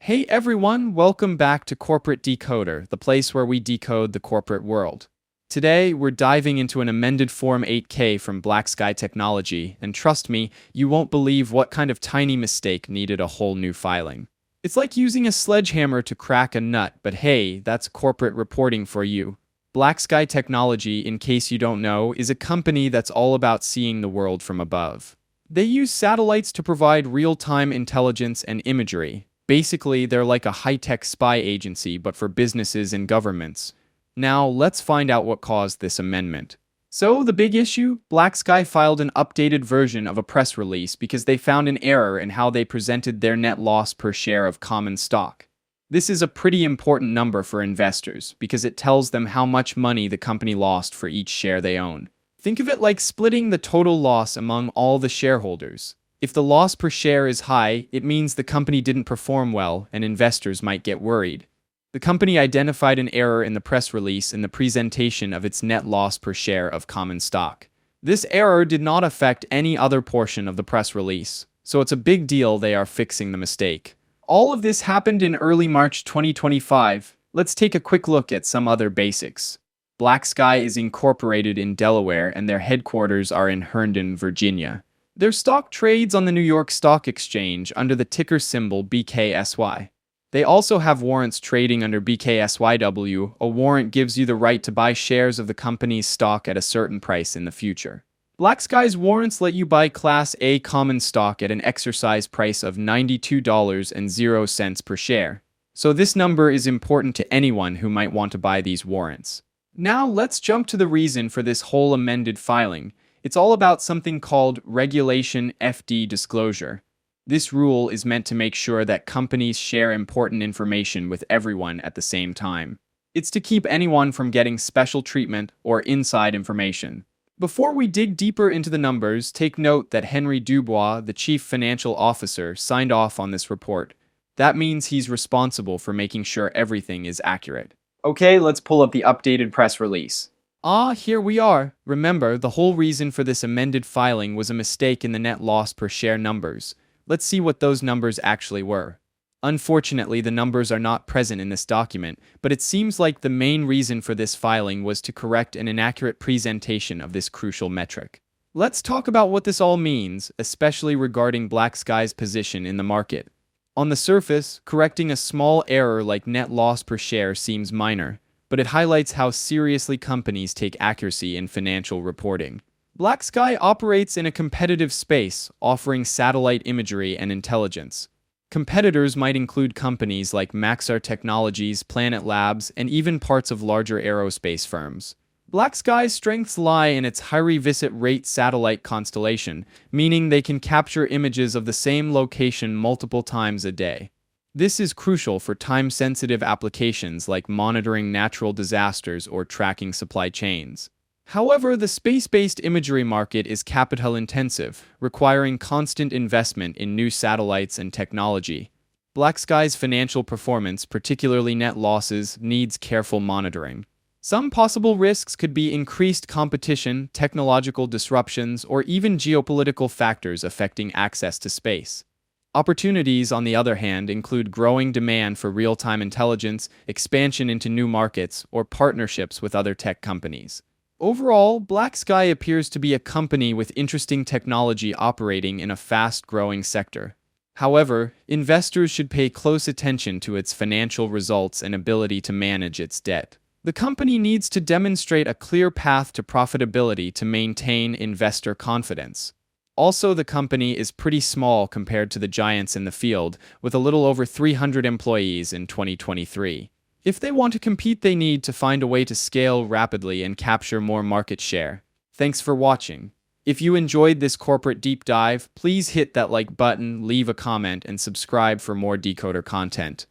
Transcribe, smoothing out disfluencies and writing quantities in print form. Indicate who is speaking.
Speaker 1: Hey everyone, welcome back to Corporate Decoder, the place where we decode the corporate world. Today, we're diving into an amended Form 8K from BlackSky Technology, and trust me, you won't believe what kind of tiny mistake needed a whole new filing. It's like using a sledgehammer to crack a nut, but hey, that's corporate reporting for you. BlackSky Technology, in case you don't know, is a company that's all about seeing the world from above. They use satellites to provide real-time intelligence and imagery. Basically, they're like a high-tech spy agency, but for businesses and governments. Now, let's find out what caused this amendment. So, the big issue? BlackSky filed an updated version of a press release because they found an error in how they presented their net loss per share of common stock. This is a pretty important number for investors because it tells them how much money the company lost for each share they own. Think of it like splitting the total loss among all the shareholders. If the loss per share is high, it means the company didn't perform well and investors might get worried. The company identified an error in the press release in the presentation of its net loss per share of common stock. This error did not affect any other portion of the press release, so it's a big deal they are fixing the mistake. All of this happened in early March 2025. Let's take a quick look at some other basics. BlackSky is incorporated in Delaware and their headquarters are in Herndon, Virginia. Their stock trades on the New York Stock Exchange under the ticker symbol BKSY. They also have warrants trading under BKSYW. A warrant gives you the right to buy shares of the company's stock at a certain price in the future. BlackSky's warrants let you buy Class A common stock at an exercise price of $92.00 per share. So this number is important to anyone who might want to buy these warrants. Now let's jump to the reason for this whole amended filing. It's all about something called Regulation FD disclosure. This rule is meant to make sure that companies share important information with everyone at the same time. It's to keep anyone from getting special treatment or inside information. Before we dig deeper into the numbers, take note that Henry Dubois, the chief financial officer, signed off on this report. That means he's responsible for making sure everything is accurate. Okay, let's pull up the updated press release. Here we are. Remember, the whole reason for this amended filing was a mistake in the net loss per share numbers. Let's see what those numbers actually were. Unfortunately, the numbers are not present in this document, but it seems like the main reason for this filing was to correct an inaccurate presentation of this crucial metric. Let's talk about what this all means, especially regarding BlackSky's position in the market. On the surface, correcting a small error like net loss per share seems minor, but it highlights how seriously companies take accuracy in financial reporting. BlackSky operates in a competitive space, offering satellite imagery and intelligence. Competitors might include companies like Maxar Technologies, Planet Labs, and even parts of larger aerospace firms. BlackSky's strengths lie in its high-revisit rate satellite constellation, meaning they can capture images of the same location multiple times a day. This is crucial for time-sensitive applications like monitoring natural disasters or tracking supply chains. However, the space-based imagery market is capital-intensive, requiring constant investment in new satellites and technology. BlackSky's financial performance, particularly net losses, needs careful monitoring. Some possible risks could be increased competition, technological disruptions, or even geopolitical factors affecting access to space. Opportunities, on the other hand, include growing demand for real-time intelligence, expansion into new markets, or partnerships with other tech companies. Overall, BlackSky appears to be a company with interesting technology operating in a fast-growing sector. However, investors should pay close attention to its financial results and ability to manage its debt. The company needs to demonstrate a clear path to profitability to maintain investor confidence. Also, the company is pretty small compared to the giants in the field, with a little over 300 employees in 2023. If they want to compete, they need to find a way to scale rapidly and capture more market share. Thanks for watching. If you enjoyed this corporate deep dive, please hit that like button, leave a comment, and subscribe for more Decoder content.